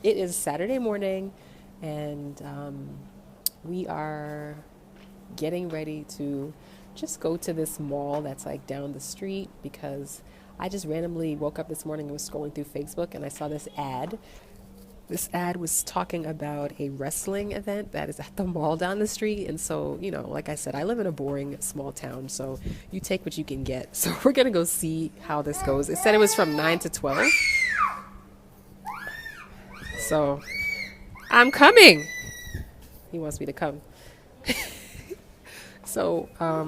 It is Saturday morning, and we are getting ready to just go to this mall that's like down the street because I just randomly woke up this morning and was scrolling through Facebook and I saw this ad. This ad was talking about a wrestling event that is at the mall down the street. And so, like I said, I live in a boring small town, so you take what you can get. So we're going to go see how this goes. It said it was from 9 to 12. So I'm coming. He wants me to come. So I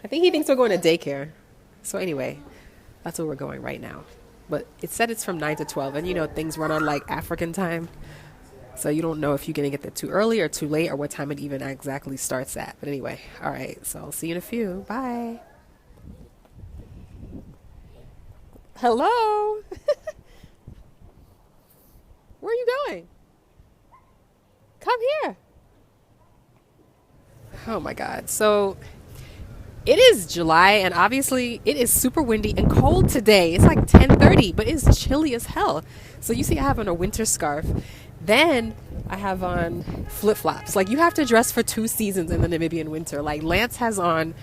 think he thinks we're going to daycare. So anyway, that's where we're going right now. But it said it's from 9 to 12. And things run on like African time. So you don't know if you're going to get there too early or too late or what time it even exactly starts at. But anyway, all right. So I'll see you in a few. Bye. Hello. Where are you going? Come here. Oh my God. So it is July and obviously it is super windy and cold today. It's like 10:30, but it's chilly as hell. So you see I have on a winter scarf. Then I have on flip-flops. Like you have to dress for 2 seasons in the Namibian winter. Like Lance has on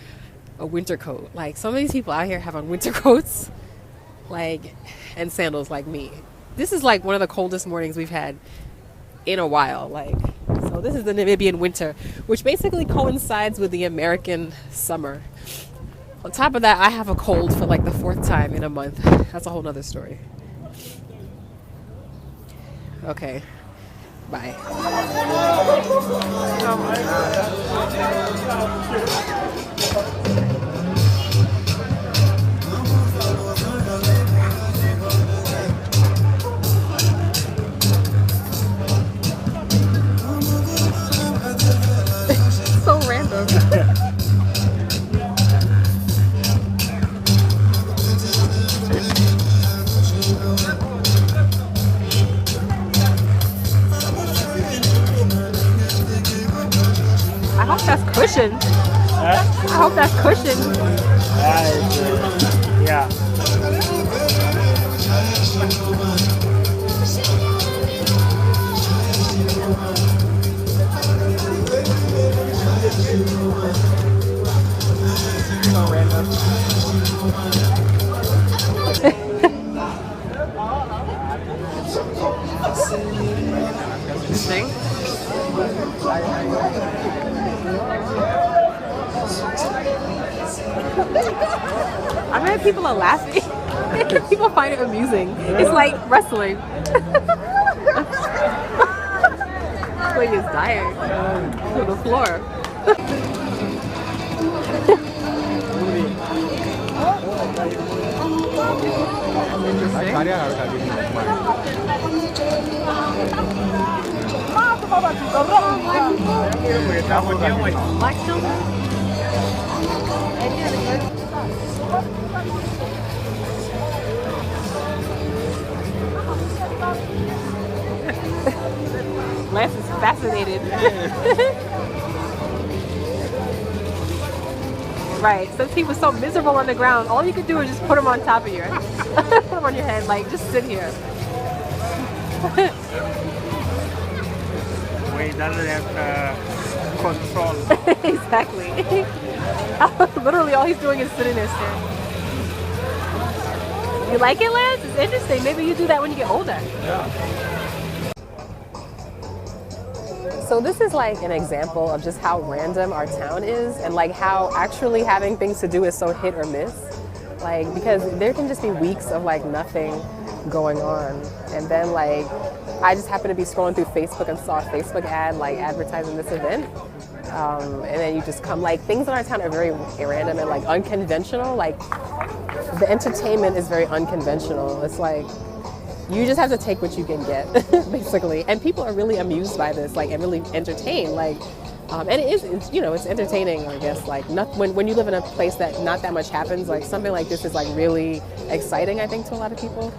a winter coat. Like some of these people out here have on winter coats and sandals like me. This is like one of the coldest mornings we've had in a while. So this is the Namibian winter, which basically coincides with the American summer. On top of that, I have a cold for like the 4th time in a month. That's a whole nother story. Okay. Bye. So random. I hope that's cushioned. I hope that's cushioned. Yeah. So random. Interesting. I mean, people are laughing. People find it amusing. It's like wrestling. Like it's dying to the floor. Black children? Lance is fascinated. Right. Since he was so miserable on the ground, all you could do is just put him on top of your put him on your head, like just sit here. We doesn't have control. Exactly. Literally all he's doing is sitting there staring. You like it, Lance? It's interesting. Maybe you do that when you get older. Yeah. So this is like an example of just how random our town is and like how actually having things to do is so hit or miss. Like, because there can just be weeks of like nothing going on. And then like, I just happened to be scrolling through Facebook and saw a Facebook ad like advertising this event. And then you just come, like things in our town are very random and like unconventional. Like the entertainment is very unconventional. It's like, you just have to take what you can get, basically. And people are really amused by this, like, and really entertained. Like, and it's entertaining, I guess. Like, when you live in a place that not that much happens, like something like this is like really exciting, I think, to a lot of people.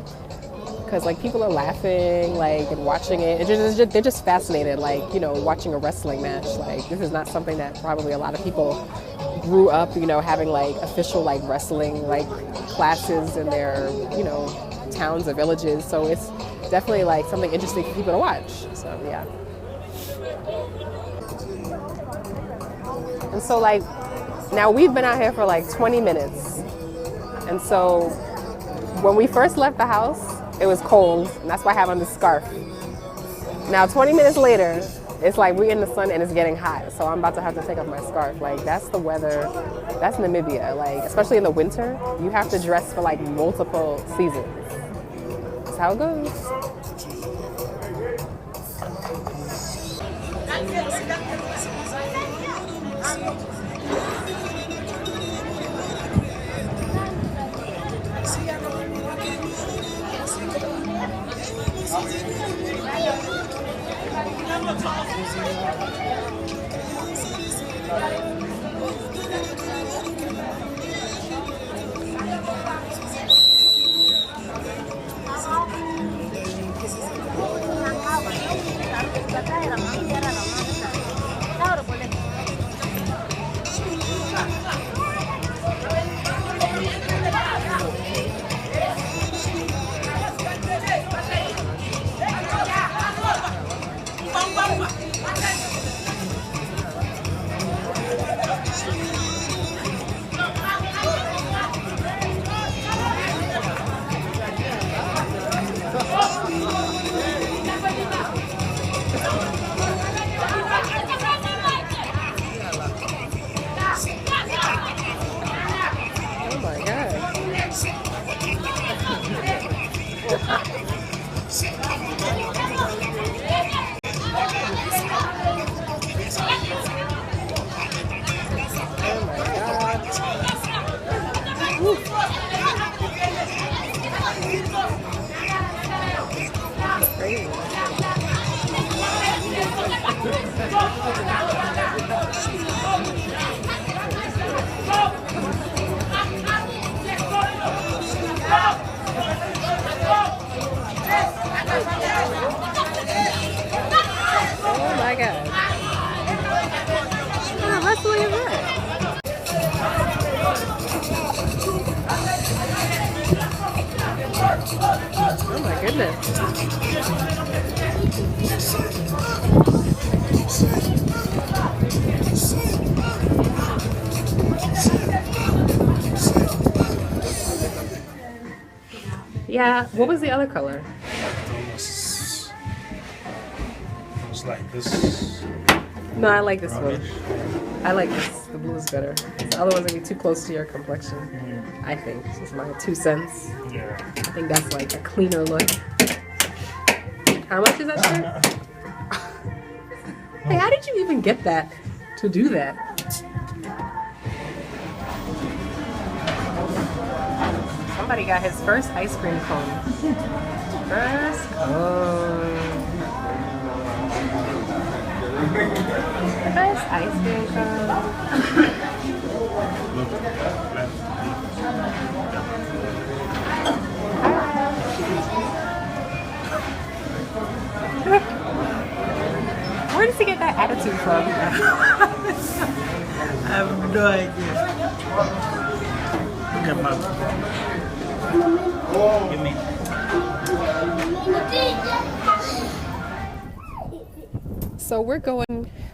Because like people are laughing, like, and watching it. They're just fascinated, like, watching a wrestling match. Like, this is not something that probably a lot of people grew up, having like official like wrestling like classes in their, towns or villages. So it's definitely like something interesting for people to watch. So yeah. And so like now we've been out here for like 20 minutes. And so when we first left the house, it was cold, and that's why I have on this scarf. Now 20 minutes later, it's like we're in the sun and it's getting hot. So I'm about to have to take off my scarf. Like that's the weather, that's Namibia. Like especially in the winter, you have to dress for like multiple seasons. That's how it goes. Oh my God. What kind of wrestling is that? Oh my goodness. Yeah, what was the other color? It's like this. No, I like this one. I like this. The blue is better. The other one's gonna be too close to your complexion. I think. This is my 2 cents. Yeah. I think that's like a cleaner look. How much is that shirt? Hey, how did you even get that to do that? Somebody got his first ice cream cone. First cone. First ice cream cone. Where does he get that attitude from? I have no idea. Look at mom. Give me. So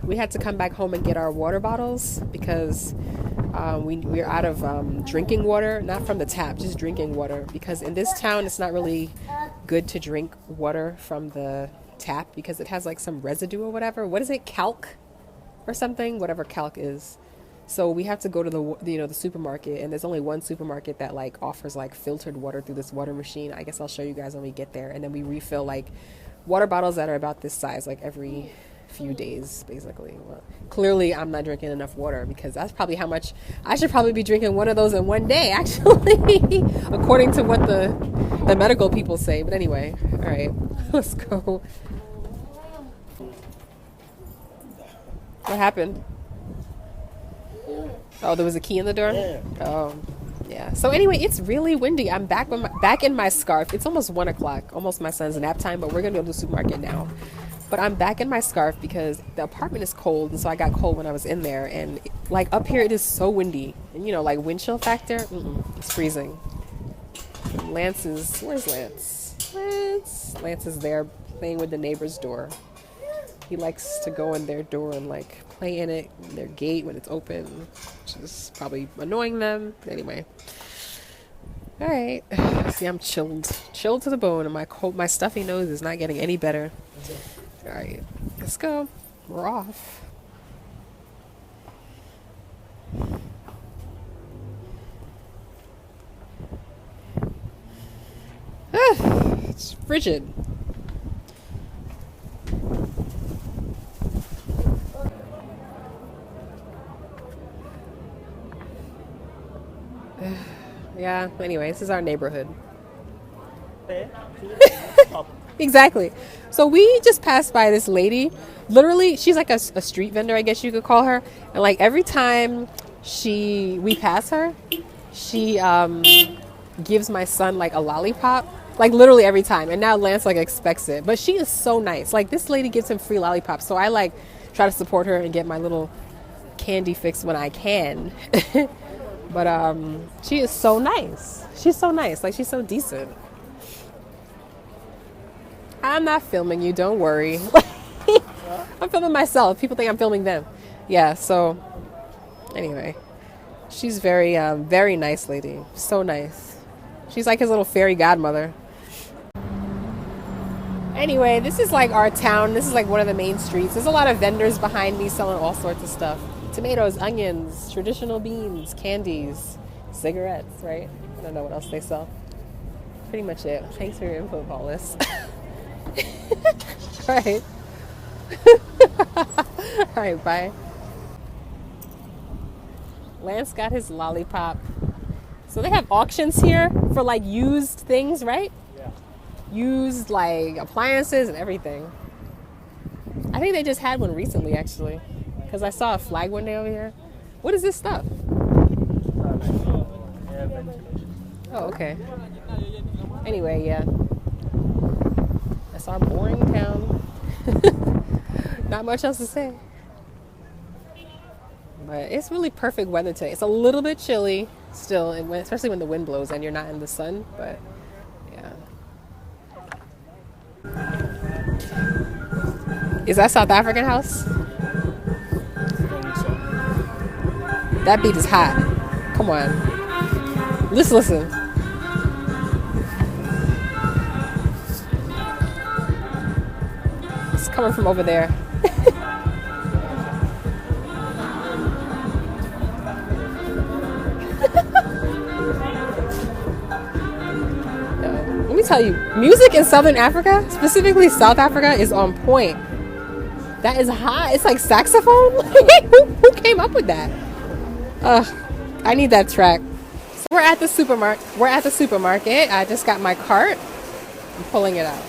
we had to come back home and get our water bottles because we're out of drinking water, not from the tap, just drinking water. Because in this town, it's not really good to drink water from the tap because it has like some residue or whatever. What is it? Calc or something? Whatever calc is. So we have to go to the supermarket, and there's only one supermarket that like offers like filtered water through this water machine. I guess I'll show you guys when we get there, and then we refill like water bottles that are about this size like every few days basically. Well, clearly I'm not drinking enough water because that's probably how much I should probably be drinking one of those in one day actually according to what the medical people say. But anyway, all right, let's go. What happened? Oh, there was a key in the door? Yeah. Oh, yeah. So anyway, it's really windy. I'm back in my scarf. It's almost 1 o'clock, almost my son's nap time, but we're going to go to the supermarket now. But I'm back in my scarf because the apartment is cold, and so I got cold when I was in there. And like up here, it is so windy. And like wind chill factor, it's freezing. Where's Lance? Lance is there playing with the neighbor's door. He likes to go in their door and like play in it, their gate when it's open, which is probably annoying them. Anyway. All right. See, I'm chilled to the bone, and my stuffy nose is not getting any better. All right, let's go. We're off. It's frigid. Yeah, anyway, this is our neighborhood. Exactly. So we just passed by this lady. Literally, she's like a street vendor, I guess you could call her. And like every time we pass her, she gives my son like a lollipop. Like literally every time. And now Lance like expects it. But she is so nice. Like this lady gives him free lollipops. So I like try to support her and get my little candy fix when I can. But she is so nice. She's so nice. Like she's so decent. I'm not filming you, don't worry. I'm filming myself. People think I'm filming them. Yeah, so anyway. She's very very nice lady. So nice. She's like his little fairy godmother. Anyway, this is like our town. This is like one of the main streets. There's a lot of vendors behind me selling all sorts of stuff. Tomatoes, onions, traditional beans, candies, cigarettes, right? I don't know what else they sell. Pretty much it. Thanks for your input, Paulus. All right. All right, bye. Lance got his lollipop. So they have auctions here for like used things, right? Yeah. Used like appliances and everything. I think they just had one recently, actually. Because I saw a flag one day over here. What is this stuff? Oh, okay. Anyway, yeah. That's our boring town. Not much else to say. But it's really perfect weather today. It's a little bit chilly still, and especially when the wind blows and you're not in the sun. But yeah. Is that South African house? That beat is hot. Come on. Listen. It's coming from over there. Let me tell you, music in Southern Africa, specifically South Africa, is on point. That is hot. It's like saxophone. Who came up with that? I need that track. So we're at the supermarket. I just got my cart. I'm pulling it out.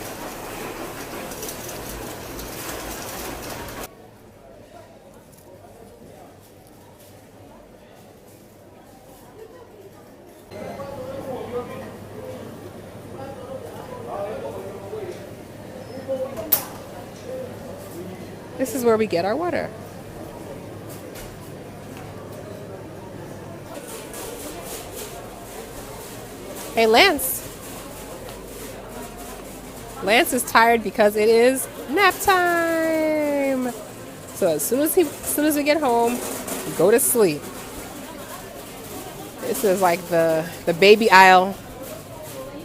This is where we get our water. Hey, Lance. Lance is tired because it is nap time. So as soon as we get home, we go to sleep. This is like the baby aisle.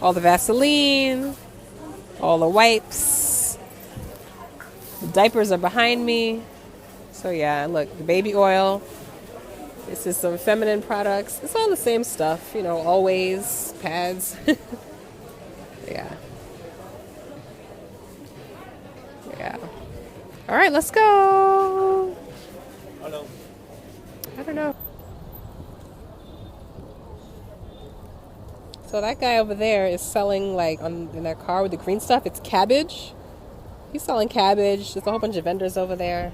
All the Vaseline, all the wipes. The diapers are behind me. So yeah, look, the baby oil. This is some feminine products. It's all the same stuff, you know, always pads. Yeah. Yeah. All right, let's go. Hello. I don't know. So that guy over there is selling like in that car with the green stuff. It's cabbage. He's selling cabbage. There's a whole bunch of vendors over there.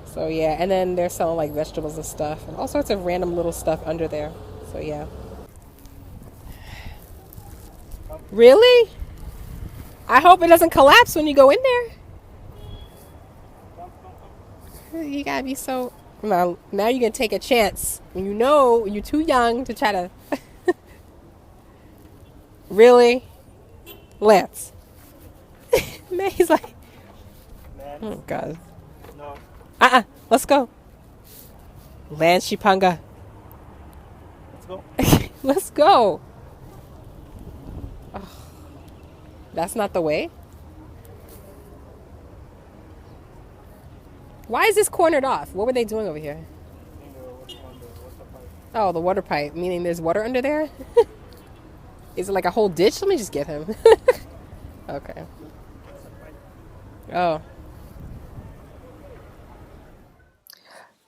So yeah, and then they're selling like vegetables and stuff and all sorts of random little stuff under there. So yeah. Really? I hope it doesn't collapse when you go in there. You gotta be so... Now you're gonna take a chance when you know you're too young to try to... Really? Lance. Man, he's like, Lance. oh God. No. Let's go. Lance Shipanga. Let's go. Let's go. That's not the way. Why is this cornered off? What were they doing over here? What's the pipe? Oh, the water pipe, meaning there's water under there? Is it like a whole ditch? Let me just get him. Okay. Oh.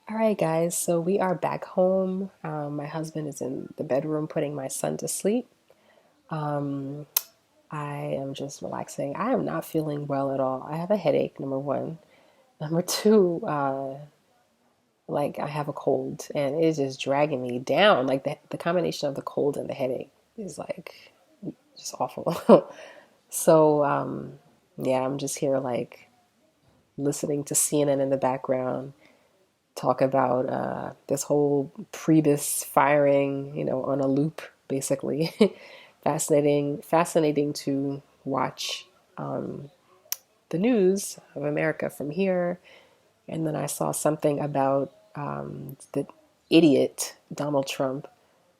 All right, guys. So we are back home. My husband is in the bedroom putting my son to sleep. Um, I am just relaxing. I am not feeling well at all. I have a headache, number one. Number two, like I have a cold and it is just dragging me down. Like the combination of the cold and the headache is like just awful. So, yeah, I'm just here like listening to CNN in the background talk about this whole Priebus firing, on a loop, basically. Fascinating to watch the news of America from here. And then I saw something about the idiot Donald Trump.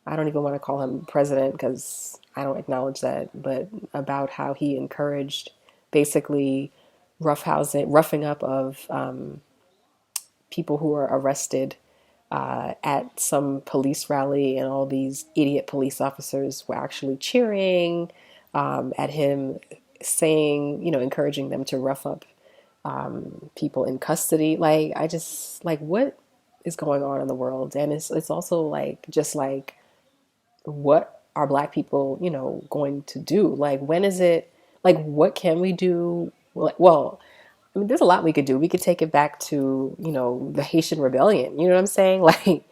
I don't even want to call him president because I don't acknowledge that, but about how he encouraged basically roughing up of people who were arrested at some police rally, and all these idiot police officers were actually cheering at him, saying, encouraging them to rough up people in custody. Like, I just like, what is going on in the world? And it's also like, just like, what are Black people, going to do? Like, when is it? Like, what can we do? Well, I mean, there's a lot we could do. We could take it back to, the Haitian Rebellion. You know what I'm saying? Like,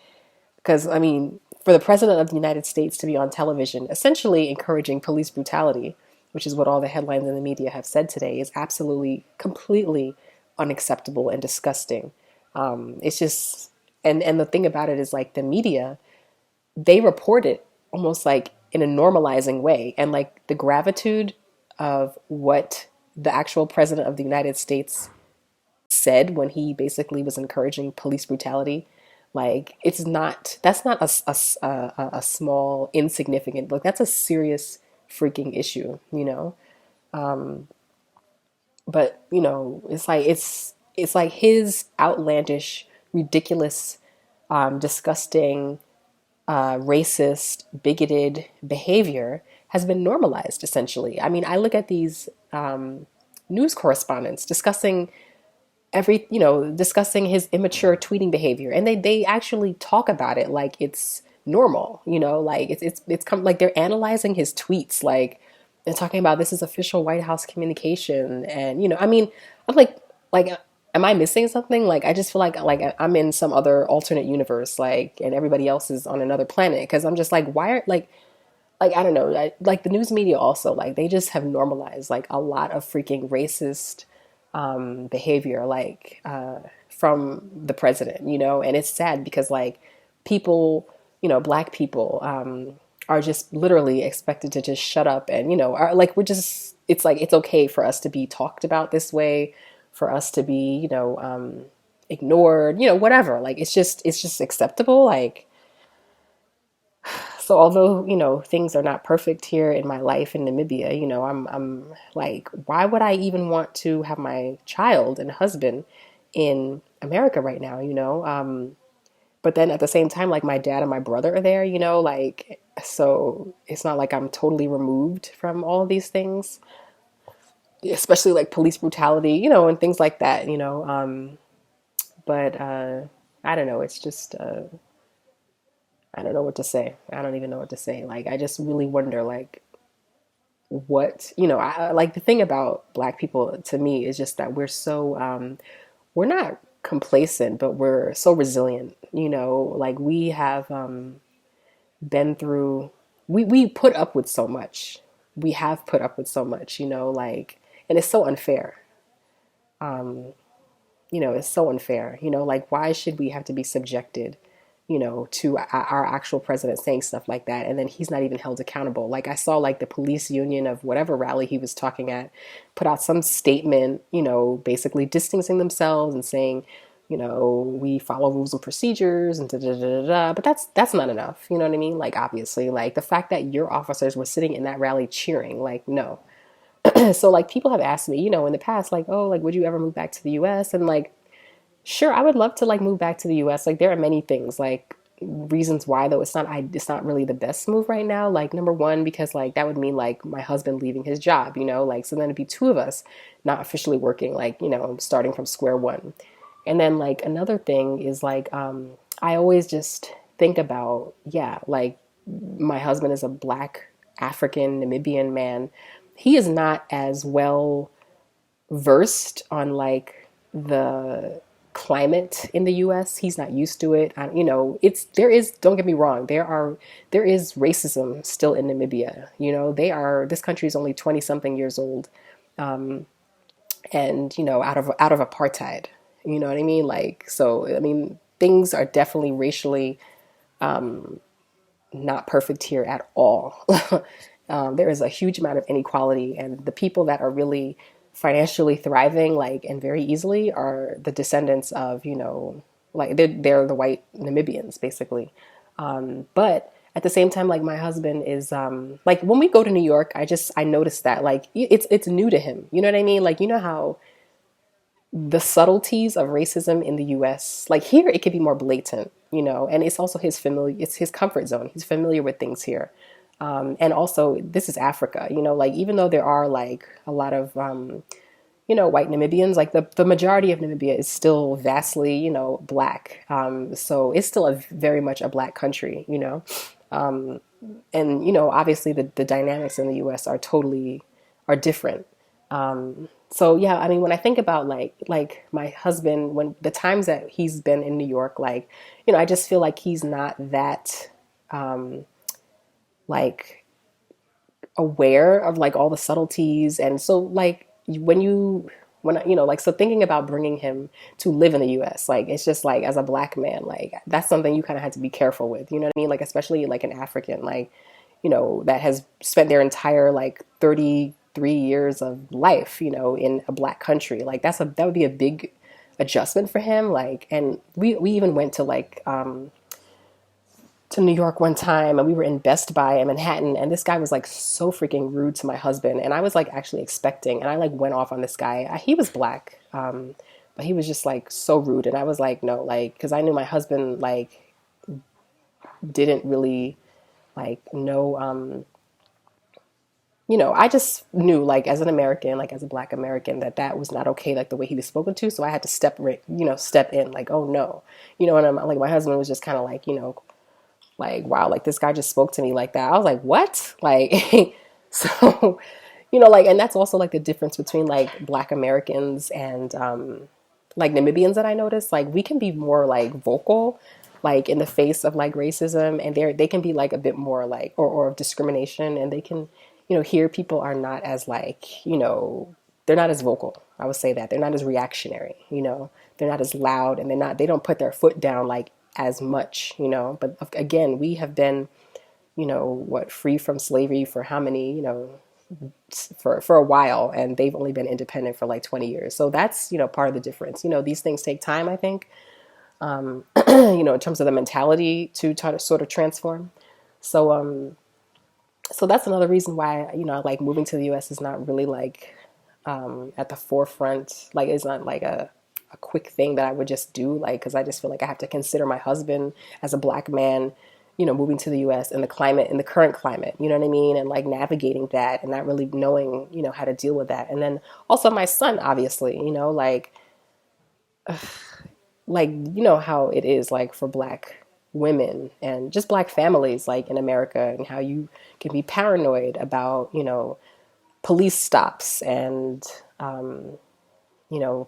because, I mean, for the President of the United States to be on television, essentially encouraging police brutality, which is what all the headlines in the media have said today, is absolutely, completely unacceptable and disgusting. It's just, and the thing about it is, like, the media, they report it almost like in a normalizing way. And like the gratitude of what the actual President of the United States said when he basically was encouraging police brutality, like, that's not a small, insignificant, like, that's a serious freaking issue, But, it's like his outlandish, ridiculous, disgusting, racist, bigoted behavior has been normalized, essentially. I mean, I look at these news correspondents discussing his immature tweeting behavior, and they actually talk about it like it's normal, like it's come, like they're analyzing his tweets, like they're talking about this is official White House communication, and I mean, I'm like, am I missing something? Like, I just feel like I'm in some other alternate universe, like, and everybody else is on another planet, because I'm just like, why are like I don't know, like the news media also, like, they just have normalized like a lot of freaking racist behavior, like from the president, and it's sad because like people, Black people are just literally expected to just shut up, and are like, it's like, it's okay for us to be talked about this way, for us to be ignored, whatever, like it's just acceptable, like. So although, things are not perfect here in my life in Namibia, I'm like, why would I even want to have my child and husband in America right now, But then at the same time, like, my dad and my brother are there, like, so it's not like I'm totally removed from all of these things, especially like police brutality, and things like that, But I don't know, it's just I don't know what to say. I don't even know what to say. Like, I just really wonder, like, what, like, the thing about Black people to me is just that we're not complacent, but we're so resilient, like, we have been through, we put up with so much. We have put up with so much, like, and it's so unfair. It's so unfair, like, why should we have to be subjected to our actual president saying stuff like that, and then he's not even held accountable. Like I saw like the police union of whatever rally he was talking at put out some statement, basically distancing themselves and saying, we follow rules and procedures and da da da da da. But that's not enough. You know what I mean? Like obviously, like the fact that your officers were sitting in that rally cheering, like no. So like people have asked me, in the past, like, oh, like would you ever move back to the US? And like sure, I would love to like move back to the US. Like there are many things, like reasons why though it's not really the best move right now. Like number one, because like that would mean like my husband leaving his job, like so then it'd be two of us not officially working, like, starting from square one. And then like another thing is like I always just think about, yeah, like my husband is a black African Namibian man. He is not as well versed on like the climate in the US. He's not used to it. There is, don't get me wrong, there is racism still in Namibia. This country is only 20 something years old. And out of apartheid. You know what I mean? Like, so I mean, things are definitely racially not perfect here at all. There is a huge amount of inequality, and the people that are really financially thriving, like, and very easily are the descendants of, like they're the white Namibians, basically. But at the same time, like my husband is, like when we go to New York, I noticed that like it's new to him. You know what I mean? Like, how the subtleties of racism in the US, like here, it could be more blatant, and it's also it's his comfort zone. He's familiar with things here. And also this is Africa, like even though there are like a lot of, white Namibians, like the majority of Namibia is still vastly, black. So it's still very much a black country, and, obviously the dynamics in the US are different. So yeah, I mean, when I think about like my husband, when the times that he's been in New York, like, I just feel like he's not that, like aware of like all the subtleties. And so like like, so thinking about bringing him to live in the US, like, it's just like, as a black man, like that's something you kind of had to be careful with, you know what I mean? Like, especially like an African, like, that has spent their entire like 33 years of life, in a black country. Like that would be a big adjustment for him. Like, and we even went to like, to New York one time, and we were in Best Buy in Manhattan, and this guy was like so freaking rude to my husband, and I was like actually expecting, and I like went off on this guy. He was black, but he was just like so rude, and I was like, no, like, because I knew my husband like didn't really like know, I just knew like as an American, like as a black American, that was not okay, like the way he was spoken to. So I had to step in, like, oh no, and I'm like, my husband was just kind of like, like, wow, like this guy just spoke to me like that. I was like, what? Like, so, like, and that's also like the difference between like black Americans and, like Namibians that I noticed. Like we can be more like vocal, like in the face of like racism, and they can be like a bit more like, or of discrimination, and they can, here people are not as like, they're not as vocal. I would say that they're not as reactionary, they're not as loud, and they don't put their foot down like as much, but again, we have been, free from slavery for how many, for a while, and they've only been independent for like 20 years. So that's, part of the difference. These things take time, I think, in terms of the mentality to try to sort of transform. So that's another reason why, like moving to the US is not really like, at the forefront. Like it's not like a quick thing that I would just do, like, because I just feel like I have to consider my husband as a black man, moving to the US and in the current climate, you know what I mean? And like navigating that and not really knowing, how to deal with that. And then also my son, obviously, like, how it is like for black women and just black families, like in America, and how you can be paranoid about, police stops and,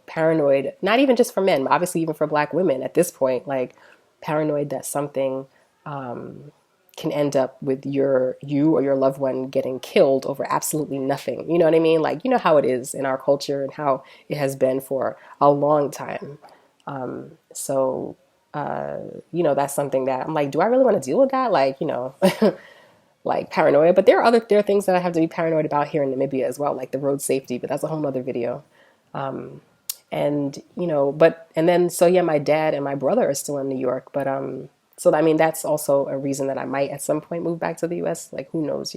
paranoid, not even just for men, but obviously even for black women at this point, like paranoid that something can end up with you or your loved one getting killed over absolutely nothing. You know what I mean? Like, how it is in our culture and how it has been for a long time. So that's something that I'm like, do I really want to deal with that? Like, like paranoia. But there are things that I have to be paranoid about here in Namibia as well, like the road safety. But that's a whole nother video. And and then so yeah, my dad and my brother are still in New York. But so I mean that's also a reason that I might at some point move back to the U.S. Like who knows?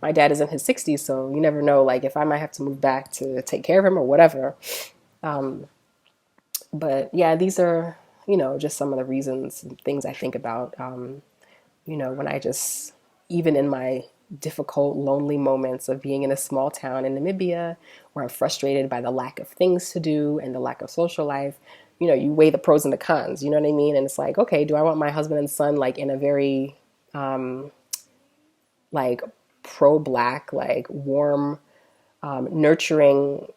My dad is in his 60s, so you never know. Like if I might have to move back to take care of him or whatever. But yeah, these are just some of the reasons and things I think about. When I just, even in my difficult, lonely moments of being in a small town in Namibia, where I'm frustrated by the lack of things to do and the lack of social life, you weigh the pros and the cons, you know what I mean? And it's like, okay, do I want my husband and son like in a very, like pro-black, like warm, nurturing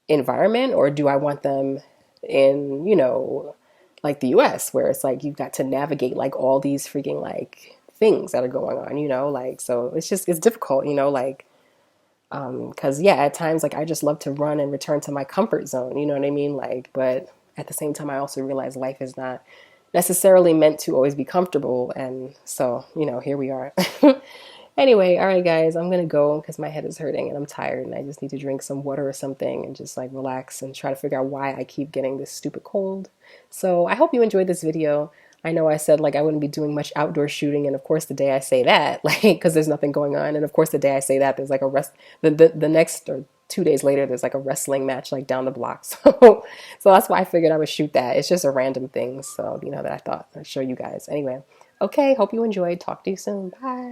environment, or do I want them in, like the US where it's like you've got to navigate like all these freaking like things that are going on, like so it's difficult, like because yeah, at times like I just love to run and return to my comfort zone, you know what I mean? Like, but at the same time I also realize life is not necessarily meant to always be comfortable, and so here we are. Anyway, all right, guys, I'm going to go because my head is hurting and I'm tired and I just need to drink some water or something and just like relax and try to figure out why I keep getting this stupid cold. So I hope you enjoyed this video. I know I said like I wouldn't be doing much outdoor shooting, and of course the day I say that, like because there's nothing going on, and of course the day I say that there's like the next or 2 days later there's like a wrestling match like down the block. So that's why I figured I would shoot that. It's just a random thing, so that I thought I'd show you guys. Anyway, okay, hope you enjoyed. Talk to you soon. Bye.